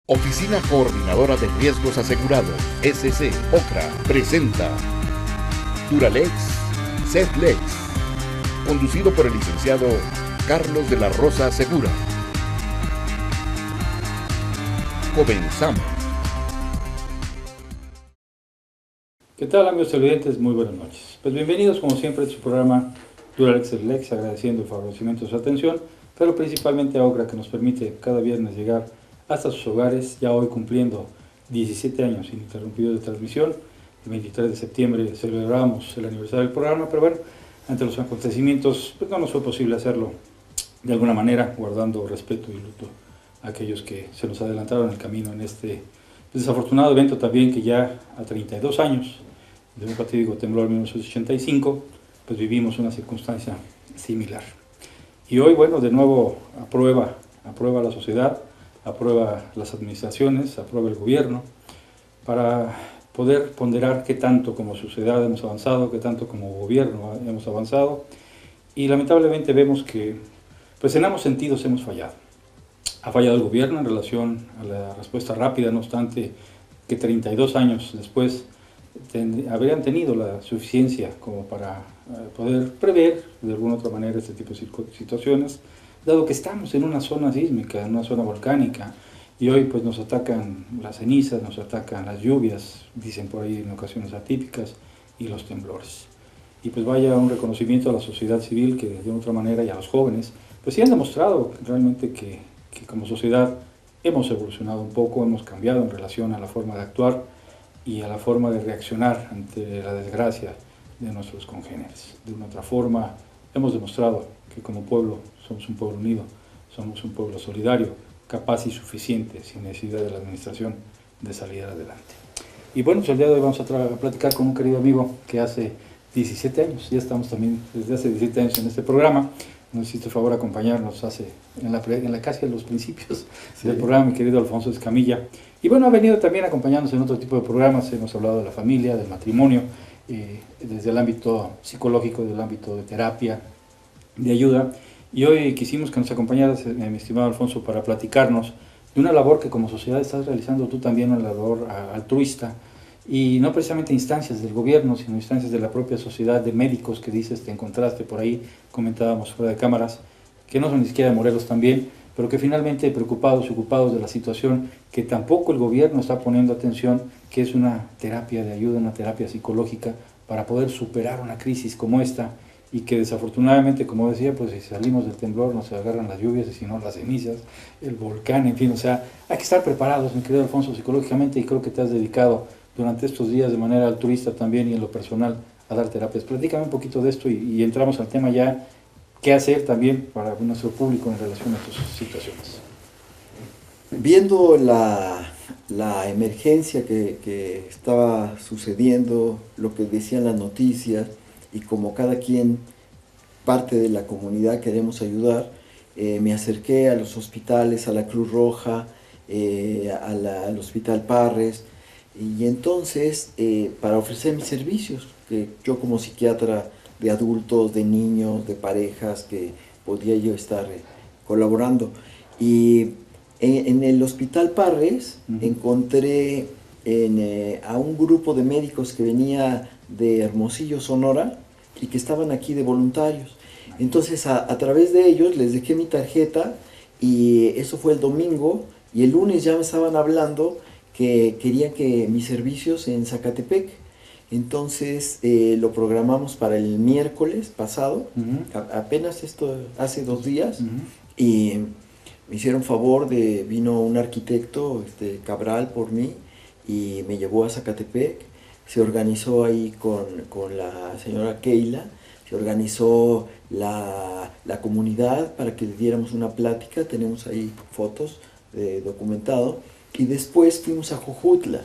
Oficina Coordinadora de Riesgos Asegurados, SC OCRA, presenta Duralex Setlex, conducido por el licenciado Carlos de la Rosa Segura. Comenzamos. ¿Qué tal, amigos televidentes? Muy buenas noches. Pues bienvenidos como siempre a su programa Duralex Setlex, agradeciendo el favorecimiento de su atención, pero principalmente a OCRA, que nos permite cada viernes llegar hasta sus hogares, ya hoy cumpliendo 17 años ininterrumpidos de transmisión. El 23 de septiembre celebramos el aniversario del programa, pero bueno, ante los acontecimientos pues no nos fue posible hacerlo de alguna manera, guardando respeto y luto a aquellos que se nos adelantaron el camino en este desafortunado evento también, que ya a 32 años de un fatídico temblor en 1985, pues vivimos una circunstancia similar. Y hoy, bueno, de nuevo aprueba la sociedad, aprueba las administraciones, aprueba el gobierno, para poder ponderar qué tanto como sociedad hemos avanzado, qué tanto como gobierno hemos avanzado, y lamentablemente vemos que pues en ambos sentidos hemos fallado. Ha fallado el gobierno en relación a la respuesta rápida, no obstante que 32 años después habrían tenido la suficiencia como para poder prever de alguna otra manera este tipo de situaciones, dado que estamos en una zona sísmica, en una zona volcánica, y hoy pues nos atacan las cenizas, nos atacan las lluvias, dicen por ahí en ocasiones atípicas, y los temblores. Y pues vaya un reconocimiento a la sociedad civil, que de otra manera, y a los jóvenes, pues sí han demostrado realmente que como sociedad hemos evolucionado un poco, hemos cambiado en relación a la forma de actuar y a la forma de reaccionar ante la desgracia de nuestros congéneres. De una otra forma, hemos demostrado que como pueblo somos un pueblo unido, somos un pueblo solidario, capaz y suficiente, sin necesidad de la administración, de salir adelante. Y bueno, pues el día de hoy vamos a platicar con un querido amigo que hace 17 años, ya estamos también desde hace 17 años en este programa. Nos hiciste el favor de acompañarnos en la casi a los principios del programa, mi querido Alfonso Escamilla. Y bueno, ha venido también acompañándonos en otro tipo de programas. Hemos hablado de la familia, del matrimonio, desde el ámbito psicológico, del ámbito de terapia, de ayuda. Y hoy quisimos que nos acompañaras, mi estimado Alfonso, para platicarnos de una labor que como sociedad estás realizando tú también, una labor altruista, y no precisamente instancias del gobierno, sino instancias de la propia sociedad de médicos que dices te encontraste por ahí, comentábamos fuera de cámaras, que no son ni siquiera de Morelos también, pero que finalmente preocupados y ocupados de la situación, que tampoco el gobierno está poniendo atención, que es una terapia de ayuda, una terapia psicológica para poder superar una crisis como esta, y que desafortunadamente, como decía, pues si salimos del temblor nos agarran las lluvias, y si no las cenizas, el volcán, en fin, o sea, hay que estar preparados, mi querido Alfonso, psicológicamente, y creo que te has dedicado durante estos días de manera altruista también y en lo personal a dar terapias. Platícame un poquito de esto y entramos al tema ya, qué hacer también para nuestro público en relación a tus situaciones. Viendo la emergencia que estaba sucediendo, lo que decían las noticias, y como cada quien, parte de la comunidad, queremos ayudar, me acerqué a los hospitales, a la Cruz Roja, al Hospital Parres, y entonces para ofrecer mis servicios, que yo como psiquiatra de adultos, de niños, de parejas, que podía yo estar colaborando. Y en el Hospital Parres encontré a un grupo de médicos que venía de Hermosillo, Sonora, y que estaban aquí de voluntarios. Entonces a través de ellos les dejé mi tarjeta, y eso fue el domingo, y el lunes ya me estaban hablando que querían que mis servicios en Zacatepec. Entonces lo programamos para el miércoles pasado, apenas esto hace 2 días, y me hicieron favor vino un arquitecto, Cabral, por mí, y me llevó a Zacatepec. Se organizó ahí con la señora Keila, se organizó la comunidad para que le diéramos una plática, tenemos ahí fotos documentado. Y después fuimos a Jojutla.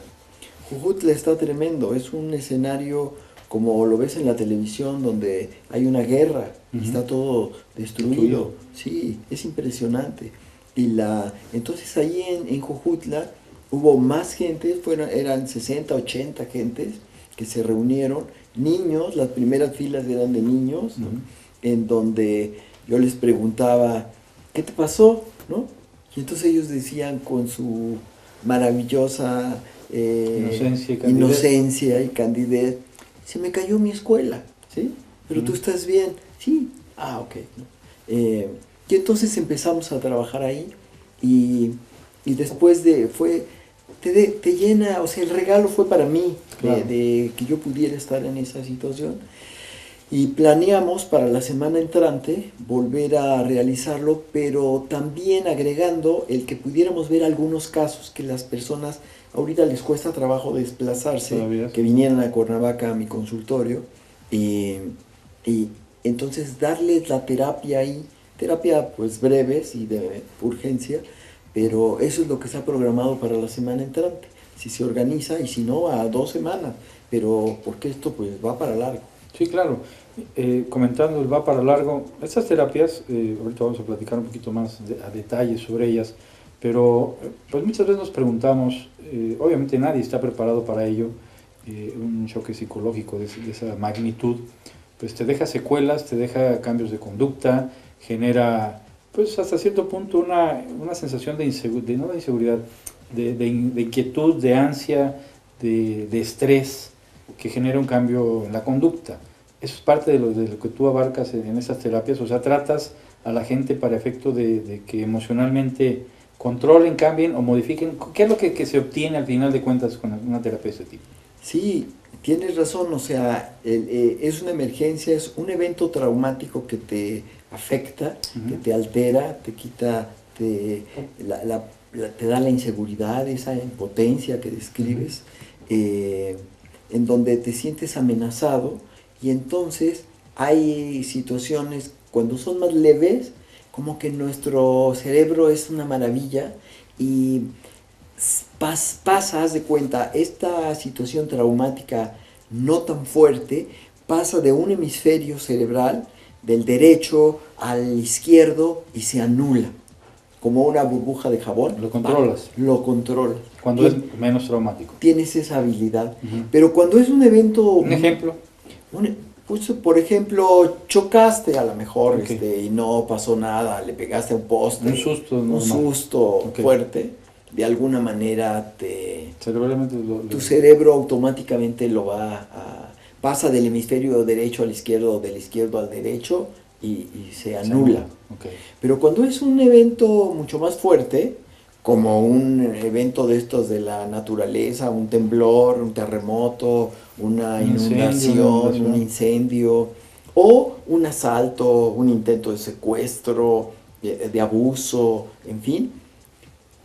Jojutla está tremendo, es un escenario como lo ves en la televisión, donde hay una guerra, y está todo destruido. Sí, es impresionante. Entonces ahí en Jojutla hubo más gente, eran 60, 80 gentes que se reunieron, niños, las primeras filas eran de niños, ¿no? En donde yo les preguntaba, ¿qué te pasó? ¿No? Y entonces ellos decían con su maravillosa inocencia inocencia y candidez, se me cayó mi escuela, ¿sí? Pero tú estás bien, sí, ok. Y entonces empezamos a trabajar ahí y después te llena, o sea, el regalo fue para mí, claro, de que yo pudiera estar en esa situación. Y planeamos para la semana entrante volver a realizarlo, pero también agregando el que pudiéramos ver algunos casos que las personas ahorita les cuesta trabajo desplazarse, todavía. que vinieran a Cuernavaca a mi consultorio, y entonces darles la terapia ahí, terapia pues breves y de urgencia, pero eso es lo que está programado para la semana entrante, si se organiza, y si no, a 2 semanas, pero porque esto pues va para largo. Sí, claro. Comentando el va para largo, estas terapias, ahorita vamos a platicar un poquito más a detalle sobre ellas, pero pues muchas veces nos preguntamos, obviamente nadie está preparado para ello, un choque psicológico de esa magnitud, pues te deja secuelas, te deja cambios de conducta, genera pues hasta cierto punto una sensación de inseguridad, no de inseguridad, de inquietud, de ansia, de estrés, que genera un cambio en la conducta. Eso es parte de lo que tú abarcas en esas terapias, o sea, tratas a la gente para efecto de que emocionalmente controlen, cambien o modifiquen. ¿Qué es lo que se obtiene al final de cuentas con una terapia de ese tipo? Sí, tienes razón, o sea, es una emergencia, es un evento traumático que te afecta, que te altera, te quita, te da la inseguridad, esa impotencia que describes, en donde te sientes amenazado, y entonces hay situaciones, cuando son más leves, como que nuestro cerebro es una maravilla y haz de cuenta, esta situación traumática no tan fuerte pasa de un hemisferio cerebral, del derecho al izquierdo, y se anula, como una burbuja de jabón. Lo controlas. Lo controlas. Cuando es menos traumático. Tienes esa habilidad. Pero cuando es un evento... ¿Un ejemplo? Pues, por ejemplo, chocaste a lo mejor, Okay. y no pasó nada, le pegaste a un poste. Un susto. Un susto fuerte. De alguna manera tu cerebro automáticamente pasa del hemisferio derecho al izquierdo, del izquierdo al derecho, y se anula. Okay. Pero cuando es un evento mucho más fuerte, como un evento de estos de la naturaleza, un temblor, un terremoto, una inundación, un incendio, o un asalto, un intento de secuestro, de abuso, en fin,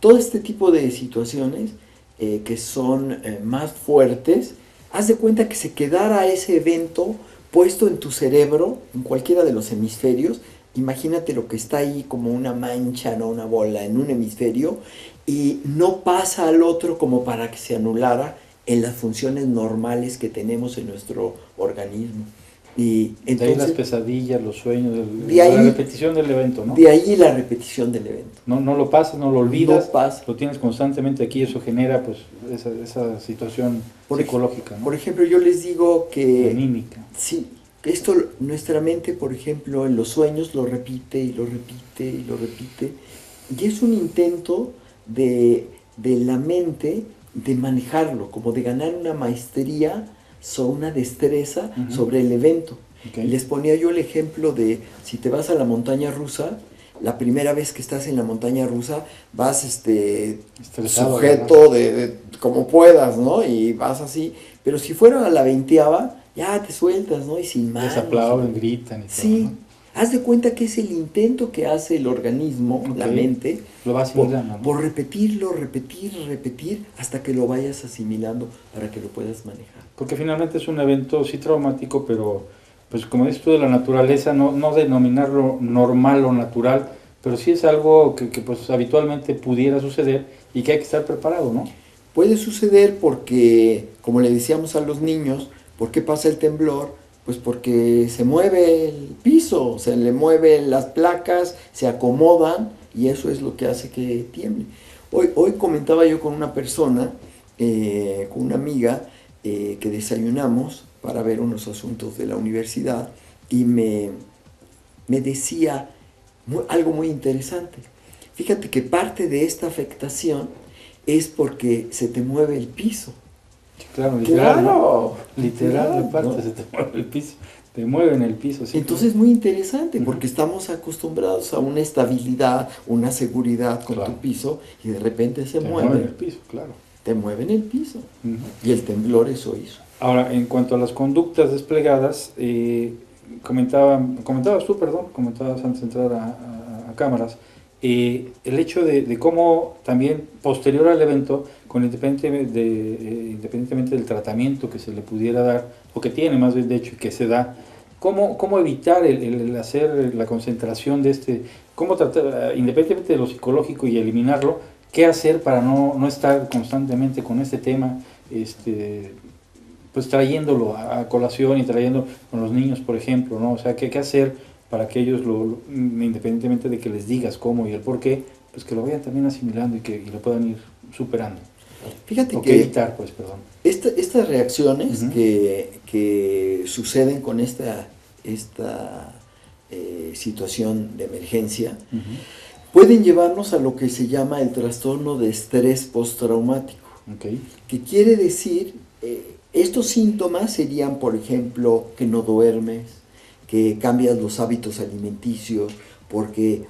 todo este tipo de situaciones que son más fuertes, haz de cuenta que se quedara ese evento puesto en tu cerebro, en cualquiera de los hemisferios. Imagínate lo que está ahí como una mancha, no una bola, en un hemisferio, y no pasa al otro como para que se anulara en las funciones normales que tenemos en nuestro organismo. Y entonces, de ahí las pesadillas, los sueños, la repetición del evento, ¿no? De ahí la repetición del evento. No lo pasas, no lo olvidas, no pasa. Lo tienes constantemente aquí, eso genera pues esa situación psicológica, ¿no? Por ejemplo, yo les digo que... Anímica. Sí, esto, nuestra mente, por ejemplo, en los sueños lo repite y lo repite y lo repite, y es un intento de la mente de manejarlo, como de ganar una maestría, una destreza sobre el evento. Okay. Les ponía yo el ejemplo de si te vas a la montaña rusa, la primera vez que estás en la montaña rusa vas sujeto de como puedas, ¿no? Y vas así, pero si fuera a la 20ª, ya te sueltas, ¿no? Y sin manos. Les aplauden, gritan y todo. Sí. ¿No? Haz de cuenta que es el intento que hace el organismo, la mente, lo va asimilando, por repetirlo, repetir, hasta que lo vayas asimilando para que lo puedas manejar. Porque finalmente es un evento sí traumático, pero pues como dices tú de la naturaleza, no denominarlo normal o natural, pero sí es algo que pues habitualmente pudiera suceder y que hay que estar preparado, ¿no? Puede suceder porque, como le decíamos a los niños, ¿por qué pasa el temblor? Pues porque se mueve el piso, se le mueven las placas, se acomodan, y eso es lo que hace que tiemble. Hoy comentaba yo con una persona, con una amiga, que desayunamos para ver unos asuntos de la universidad, y me decía algo muy interesante. Fíjate que parte de esta afectación es porque se te mueve el piso. Claro, literal, Claro, ¿no? Literal, claro, de parte, ¿no? se te mueve el piso, te mueven el piso. Sí, Entonces es muy interesante Ujú. porque estamos acostumbrados a una estabilidad, una seguridad con Claro. tu piso y de repente se te mueven el mueve, piso, claro. te mueven el piso. Ujú. Y el temblor eso hizo. Ahora, en cuanto a las conductas desplegadas, comentabas antes de entrar a cámaras, el hecho de cómo también posterior al evento, independientemente del tratamiento que se le pudiera dar, o que tiene más bien de hecho y que se da, cómo evitar el hacer la concentración de cómo tratar, independientemente de lo psicológico y eliminarlo, qué hacer para no estar constantemente con este tema, pues trayéndolo a colación y trayendo con los niños, por ejemplo, ¿no? O sea, ¿qué hacer para que ellos, independientemente de que les digas cómo y el por qué, pues que lo vayan también asimilando y lo puedan ir superando? Fíjate O que que evitar, pues, perdón. estas reacciones Ujú. que suceden con esta situación de emergencia Ujú. pueden llevarnos a lo que se llama el trastorno de estrés postraumático, Ok. que quiere decir, estos síntomas serían, por ejemplo, que no duermes, que cambias los hábitos alimenticios,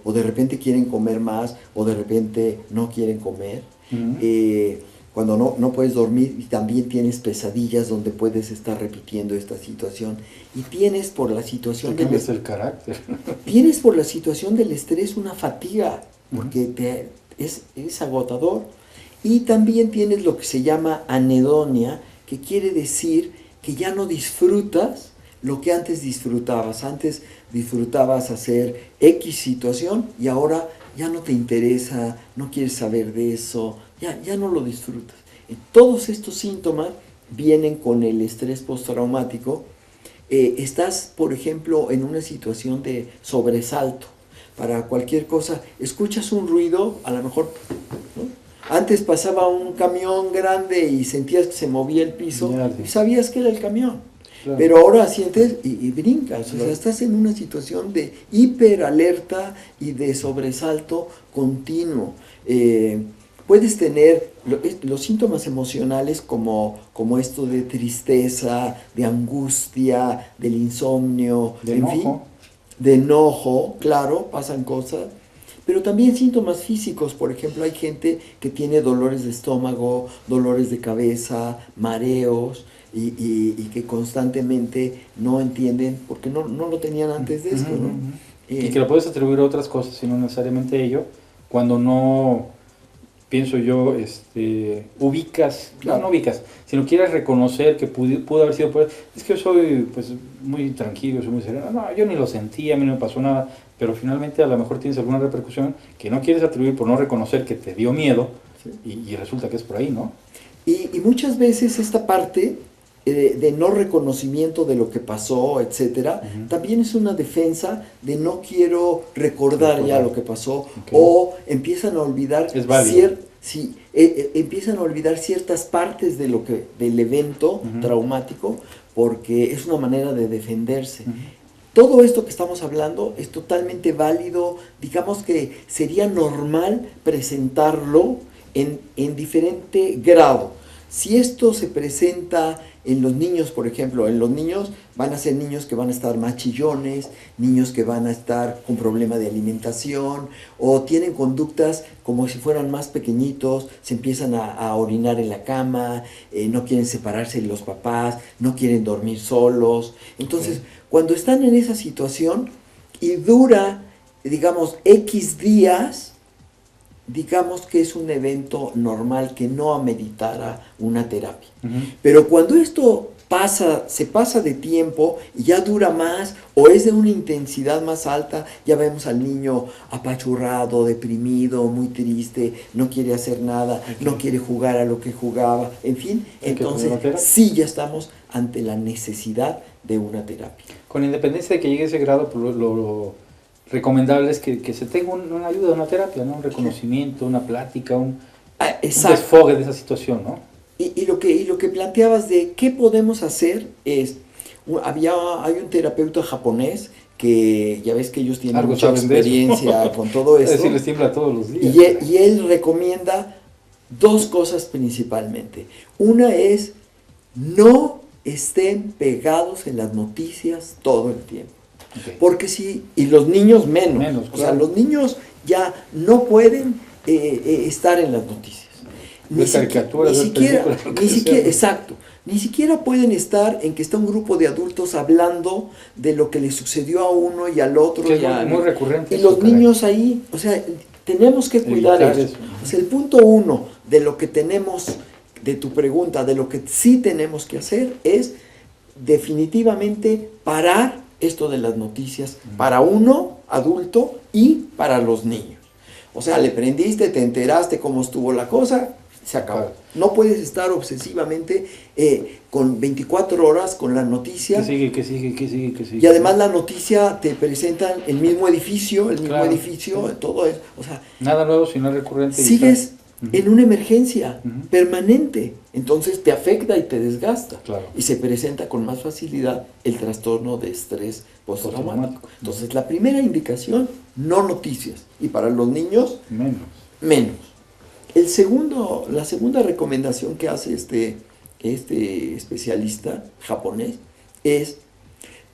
o de repente quieren comer más, o de repente no quieren comer. Ujú. Cuando no puedes dormir y también tienes pesadillas donde puedes estar repitiendo esta situación. Y tienes por la situación Te cambias el carácter. tienes por la situación del estrés una fatiga, Ujú. porque es agotador. Y también tienes lo que se llama anedonia, que quiere decir que ya no disfrutas lo que antes disfrutabas. Antes disfrutabas hacer X situación y ahora ya no te interesa, no quieres saber de eso, ya no lo disfrutas. Y todos estos síntomas vienen con el estrés postraumático. Estás, por ejemplo, en una situación de sobresalto. Para cualquier cosa, escuchas un ruido, a lo mejor, ¿no? Antes pasaba un camión grande y sentías que se movía el piso y sabías que era el camión. Claro. Pero ahora sientes y brincas, Claro. o sea, estás en una situación de hiperalerta y de sobresalto continuo. Puedes tener los síntomas emocionales como esto de tristeza, de angustia, del insomnio, De en enojo. fin, de enojo, claro, pasan cosas. Pero también síntomas físicos, por ejemplo, hay gente que tiene dolores de estómago, dolores de cabeza, mareos, y que constantemente no entienden, porque no lo tenían antes de esto, ¿no? Y que lo puedes atribuir a otras cosas y no necesariamente ello, cuando no, pienso yo, ubicas, Claro. no ubicas, sino quieres reconocer que pudo haber sido, es que yo soy pues muy tranquilo, soy muy sereno, no, yo ni lo sentí, a mí no me pasó nada, pero finalmente a lo mejor tienes alguna repercusión que no quieres atribuir por no reconocer que te dio miedo, Sí. y resulta que es por ahí, ¿no? Y muchas veces esta parte de no reconocimiento de lo que pasó, etcétera, Ujú. también es una defensa de no quiero recordar ya lo que pasó, Ok. o empiezan a olvidar Es válido. empiezan a olvidar ciertas partes del evento Ujú. traumático, porque es una manera de defenderse. Ujú. Todo esto que estamos hablando es totalmente válido, digamos que sería normal presentarlo en diferente grado. Si esto se presenta en los niños, por ejemplo, en los niños van a ser niños que van a estar más chillones, niños que van a estar con problema de alimentación, o tienen conductas como si fueran más pequeñitos, se empiezan a orinar en la cama, no quieren separarse de los papás, no quieren dormir solos. Entonces, cuando están en esa situación y dura, digamos, X días, digamos que es un evento normal que no ameritara una terapia. Ujú. Pero cuando esto se pasa de tiempo y ya dura más o es de una intensidad más alta, ya vemos al niño apachurrado, deprimido, muy triste, no quiere hacer nada, no quiere jugar a lo que jugaba, en fin, Hay que entonces poner una terapia. sí ya estamos ante la necesidad de una terapia. Con independencia de que llegue a ese grado, pues lo recomendable es que se tenga una ayuda, una terapia, ¿no? Un reconocimiento, una plática, un Exacto. desfogue de esa situación, ¿no? Y lo que planteabas de qué podemos hacer es, hay un terapeuta japonés que ya ves que ellos tienen Algo mucha saben de eso. experiencia con todo Es esto, decir, les tiembla todos los días. y él recomienda dos cosas principalmente. Una es, no estén pegados en las noticias todo el tiempo. Okay. Porque sí, y los niños menos. Menos, O sea, claro. los niños ya no pueden estar en las noticias. Ver caricaturas, ver películas, lo que sea. Exacto. Ni siquiera pueden estar en que está un grupo de adultos hablando de lo que le sucedió a uno y al otro. Que es muy recurrente. Y los niños ahí, o sea, tenemos que cuidar eso. O sea, el punto uno de lo que tenemos, de tu pregunta, de lo que sí tenemos que hacer es definitivamente parar esto de las noticias para uno, adulto, y para los niños. O sea, le prendiste, te enteraste cómo estuvo la cosa, se acabó. Claro. No puedes estar obsesivamente con 24 horas con la noticia. Que sigue. Y además la noticia te presentan el mismo edificio, Claro. todo eso. O sea, nada nuevo, sino recurrente. sigues en una emergencia Ujú. permanente. Entonces te afecta y te desgasta. Claro. Y se presenta con más facilidad el trastorno de estrés postraumático. Postraumático. Entonces la primera indicación, no noticias. Y para los niños, menos. La segunda recomendación que hace este especialista japonés es: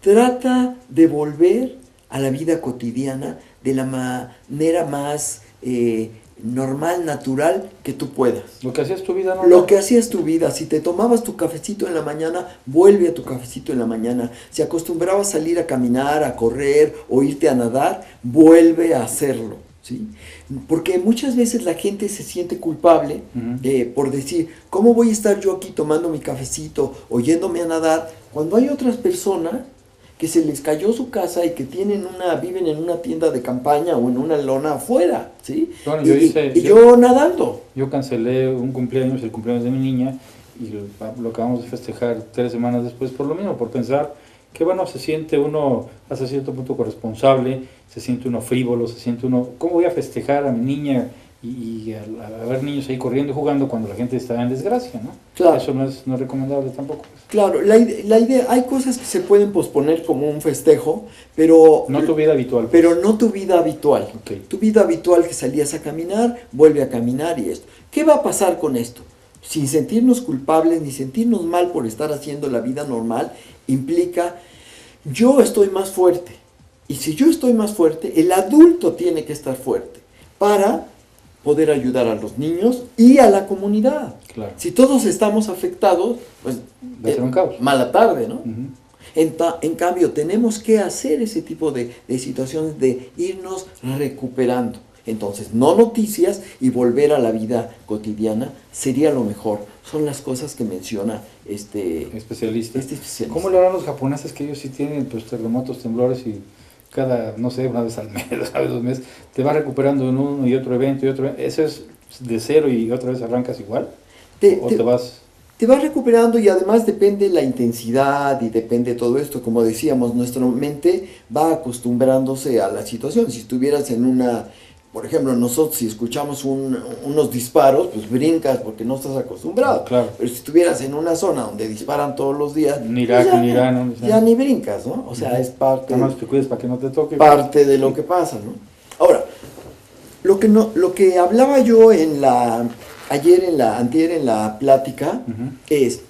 trata de volver a la vida cotidiana de la manera más normal, natural que tú puedas. Lo que hacías tu vida normal. Lo que hacías tu vida, si te tomabas tu cafecito en la mañana, vuelve a tu cafecito en la mañana. Si acostumbrabas a salir a caminar, a correr o irte a nadar, vuelve a hacerlo, ¿sí? Porque muchas veces la gente se siente culpable por decir, ¿cómo voy a estar yo aquí tomando mi cafecito o yéndome a nadar cuando hay otras personas que se les cayó su casa y que viven en una tienda de campaña o en una lona afuera, ¿sí? Bueno, yo nadando. Yo cancelé el cumpleaños de mi niña, y lo acabamos de festejar 3 semanas después por lo mismo, por pensar que bueno, se siente uno hasta cierto punto corresponsable, se siente uno frívolo, se siente uno, ¿cómo voy a festejar a mi niña y a ver niños ahí corriendo y jugando cuando la gente está en desgracia, ¿no? Claro. Eso no es recomendable tampoco. Claro, la idea, hay cosas que se pueden posponer como un festejo, pero No tu vida habitual. Pues. Pero no tu vida habitual. Okay. Tu vida habitual, que salías a caminar, vuelve a caminar y esto. ¿Qué va a pasar con esto? Sin sentirnos culpables ni sentirnos mal por estar haciendo la vida normal, implica, yo estoy más fuerte. Y si yo estoy más fuerte, el adulto tiene que estar fuerte para poder ayudar a los niños y a la comunidad. Claro. Si todos estamos afectados, pues Va a ser un caos. Mala tarde, ¿no? Uh-huh. En cambio, tenemos que hacer ese tipo de situaciones de irnos recuperando. Entonces, no noticias y volver a la vida cotidiana sería lo mejor. Son las cosas que menciona este especialista. ¿Cómo lo harán los japoneses, que ellos sí tienen pues terremotos, temblores y cada, no sé, una vez al mes, una vez 2 meses, te vas recuperando en uno y otro evento y otro? ¿Eso es de cero y otra vez arrancas igual? ¿O te vas...? Te vas recuperando, y además depende la intensidad y depende todo esto. Como decíamos, nuestra mente va acostumbrándose a la situación. Si estuvieras en una... Por ejemplo, nosotros si escuchamos unos disparos, pues brincas porque no estás acostumbrado. Claro. Pero si estuvieras en una zona donde disparan todos los días, ni Irak, pues ni Irán, ya ni brincas, ¿no? O sea, es parte... Nada más te cuides para que no te toque. Parte de lo que pasa, ¿no? Ahora, lo que hablaba yo antier en la plática, es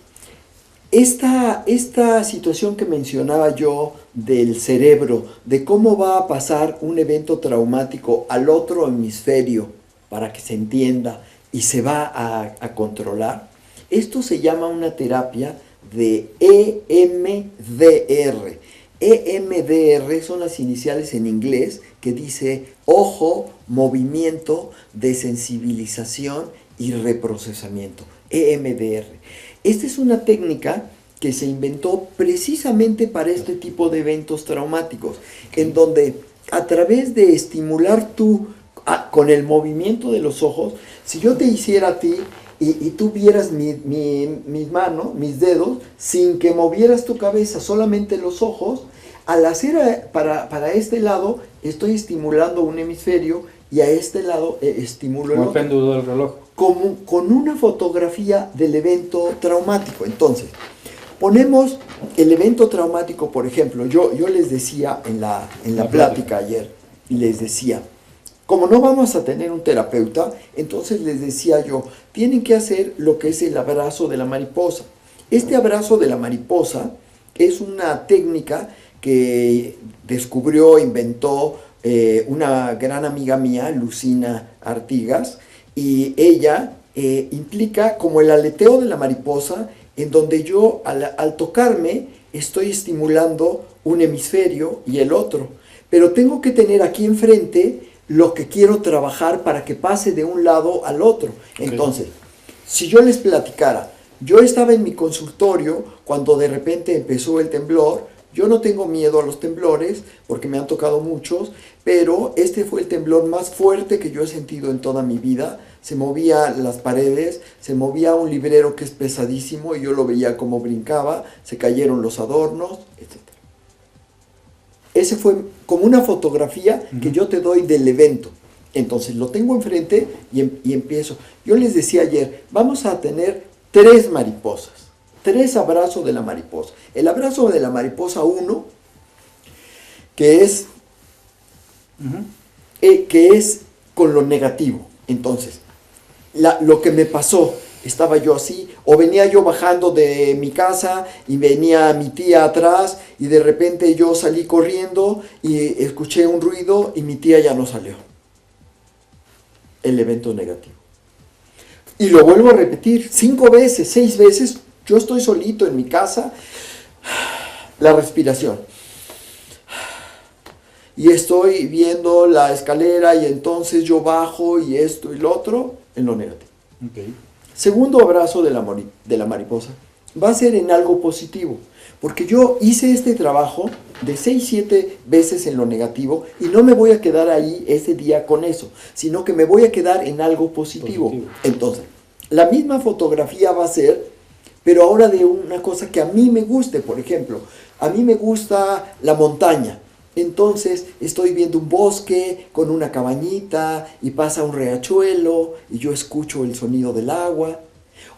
esta situación que mencionaba yo del cerebro, de cómo va a pasar un evento traumático al otro hemisferio para que se entienda y se va a controlar. Esto se llama una terapia de EMDR. EMDR son las iniciales en inglés que dice ojo, movimiento, desensibilización y reprocesamiento. EMDR. Esta es una técnica que se inventó precisamente para este tipo de eventos traumáticos, en donde a través de estimular con el movimiento de los ojos, si yo te hiciera a ti y tú vieras mis manos, mis dedos, sin que movieras tu cabeza, solamente los ojos, al hacer para este lado, estoy estimulando un hemisferio y a este lado estimulo el otro. Como el péndulo del reloj. Con una fotografía del evento traumático. Entonces, ponemos el evento traumático, por ejemplo, yo les decía en la plática ayer, y les decía, Como no vamos a tener un terapeuta, entonces les decía yo, tienen que hacer lo que es el abrazo de la mariposa. Este abrazo de la mariposa es una técnica que descubrió, inventó una gran amiga mía, Lucina Artigas, y ella implica como el aleteo de la mariposa, en donde yo al tocarme estoy estimulando un hemisferio y el otro, pero tengo que tener aquí enfrente lo que quiero trabajar para que pase de un lado al otro. Okay. Entonces, si yo les platicara, yo estaba en mi consultorio cuando de repente empezó el temblor. Yo no tengo miedo a los temblores porque me han tocado muchos, pero este fue el temblor más fuerte que yo he sentido en toda mi vida. Se movían las paredes, se movía un librero que es pesadísimo y yo lo veía como brincaba, se cayeron los adornos, etc. Ese fue como una fotografía que yo te doy del evento. Entonces lo tengo enfrente y empiezo. Yo les decía ayer, vamos a tener 3 mariposas. 3 abrazos de la mariposa. El abrazo de la mariposa 1, que es con lo negativo. Entonces, lo que me pasó, estaba yo así, o venía yo bajando de mi casa y venía mi tía atrás y de repente yo salí corriendo y escuché un ruido y mi tía ya no salió. El evento negativo. Y lo vuelvo a repetir 5 veces, 6 veces. Yo estoy solito en mi casa, la respiración. Y estoy viendo la escalera y entonces yo bajo y esto y lo otro en lo negativo. Okay. Segundo abrazo de la mariposa va a ser en algo positivo. Porque yo hice este trabajo de 6, 7 veces en lo negativo y no me voy a quedar ahí ese día con eso, sino que me voy a quedar en algo positivo. Entonces, la misma fotografía va a ser, pero ahora de una cosa que a mí me guste. Por ejemplo, a mí me gusta la montaña. Entonces estoy viendo un bosque con una cabañita y pasa un riachuelo y yo escucho el sonido del agua.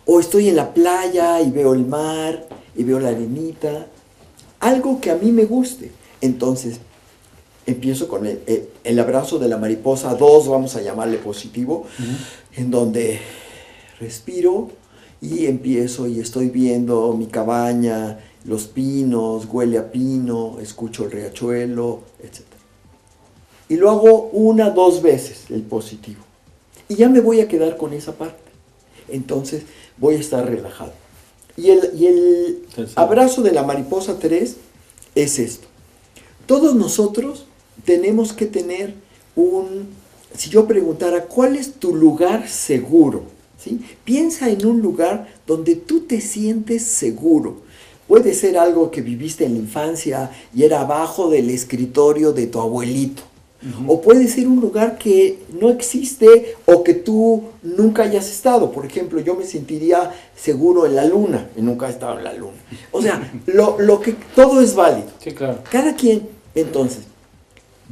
O estoy en la playa y veo el mar y veo la arenita. Algo que a mí me guste. Entonces empiezo con el abrazo de la mariposa 2, vamos a llamarle positivo, en donde respiro y empiezo y estoy viendo mi cabaña, los pinos, huele a pino, escucho el riachuelo, etc. Y lo hago 1, 2 veces, el positivo. Y ya me voy a quedar con esa parte. Entonces voy a estar relajado. Y el abrazo de la mariposa 3 es esto. Todos nosotros tenemos que tener si yo preguntara, ¿cuál es tu lugar seguro? ¿Sí? Piensa en un lugar donde tú te sientes seguro. Puede ser algo que viviste en la infancia y era abajo del escritorio de tu abuelito. O puede ser un lugar que no existe o que tú nunca hayas estado. Por ejemplo, yo me sentiría seguro en la luna y nunca he estado en la luna. O sea, todo es válido. Sí, claro. Cada quien. Entonces,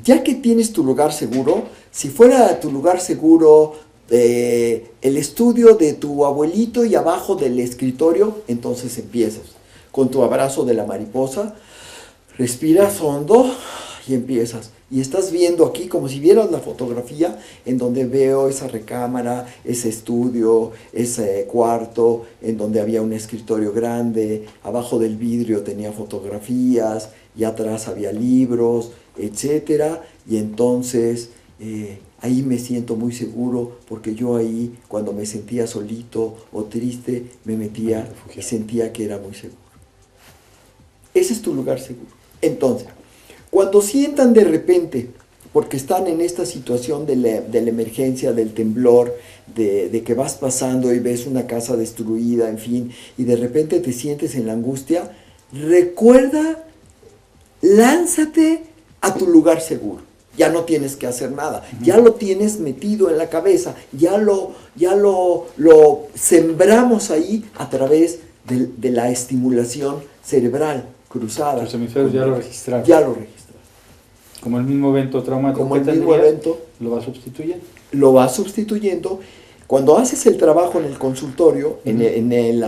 ya que tienes tu lugar seguro, si fuera tu lugar seguro el estudio de tu abuelito y abajo del escritorio, entonces empiezas con tu abrazo de la mariposa, respiras hondo y empiezas. Y estás viendo aquí como si vieras la fotografía en donde veo esa recámara, ese estudio, ese cuarto en donde había un escritorio grande, abajo del vidrio tenía fotografías y atrás había libros, etcétera. Y entonces ahí me siento muy seguro porque yo ahí cuando me sentía solito o triste me metía y sentía que era muy seguro. Ese es tu lugar seguro. Entonces, cuando sientan de repente, porque están en esta situación de la emergencia, del temblor, de que vas pasando y ves una casa destruida, en fin, y de repente te sientes en la angustia, recuerda, lánzate a tu lugar seguro. Ya no tienes que hacer nada, ya lo tienes metido en la cabeza, ya lo sembramos ahí a través de la estimulación cerebral cruzada. Los hemisferios ya lo registraron. Ya lo registraron. Como el mismo evento traumático. Como el mismo evento. Lo va sustituyendo. Lo va sustituyendo. Cuando haces el trabajo en el consultorio, en el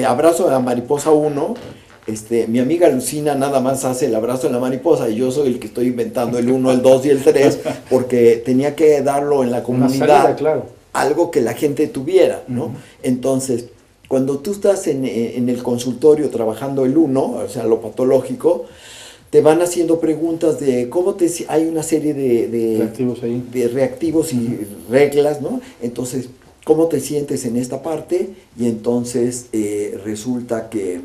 abrazo de la mariposa 1, Mi amiga Lucina nada más hace el abrazo en la mariposa y yo soy el que estoy inventando el 1, el 2 y el 3 porque tenía que darlo en la comunidad, salida, claro. Algo que la gente tuviera, ¿no? Entonces, cuando tú estás en el consultorio trabajando el 1, o sea, lo patológico, te van haciendo preguntas de cómo hay una serie de reactivos y reglas, ¿no? Entonces, ¿cómo te sientes en esta parte? Y entonces resulta que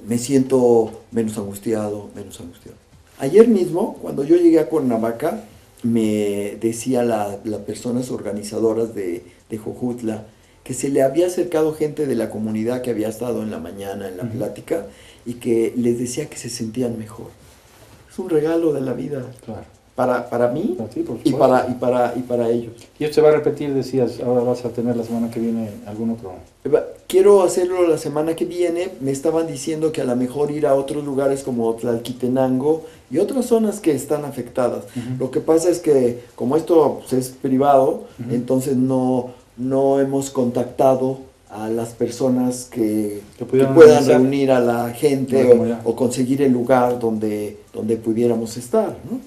me siento menos angustiado. Ayer mismo, cuando yo llegué a Cuernavaca, me decía las personas organizadoras de Jojutla que se le había acercado gente de la comunidad que había estado en la mañana en la plática y que les decía que se sentían mejor. Es un regalo de la vida. Claro. Para mí y para ellos. Y esto se va a repetir, decías, ahora vas a tener la semana que viene algún otro. Quiero hacerlo la semana que viene. Me estaban diciendo que a lo mejor ir a otros lugares como Tlalquitenango y otras zonas que están afectadas. Lo que pasa es que como esto pues, es privado, entonces no hemos contactado a las personas que puedan reunir a la gente o conseguir el lugar donde pudiéramos estar, ¿no?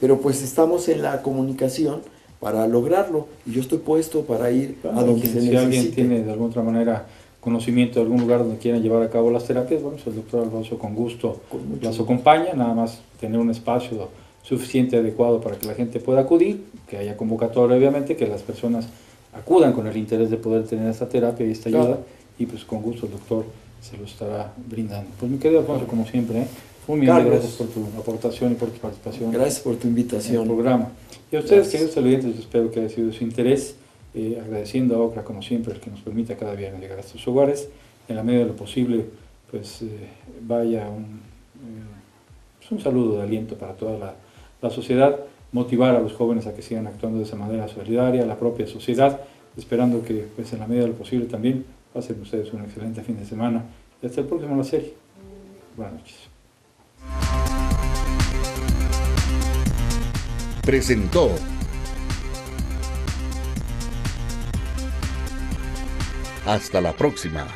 Pero pues estamos en la comunicación para lograrlo y yo estoy puesto para ir a donde se necesite. Si alguien tiene de alguna otra manera conocimiento de algún lugar donde quieran llevar a cabo las terapias, bueno, pues el doctor Alfonso con gusto las acompaña, nada más tener un espacio suficiente adecuado para que la gente pueda acudir, que haya convocatoria obviamente, que las personas acudan con el interés de poder tener esta terapia y esta ayuda, y pues con gusto el doctor se lo estará brindando. Pues mi querido Alfonso, como siempre, un millón de gracias por tu aportación y por tu participación. Gracias por tu invitación. En el programa. Y a ustedes, queridos televidentes, espero que haya sido de su interés, agradeciendo a OCRA, como siempre, el que nos permita cada viernes llegar a estos hogares. En la medida de lo posible, pues vaya un saludo de aliento para toda la sociedad, motivar a los jóvenes a que sigan actuando de esa manera solidaria, a la propia sociedad, esperando que pues, en la medida de lo posible también pasen ustedes un excelente fin de semana. Y hasta el próximo en la serie. Buenas noches. Presentó Hasta la próxima.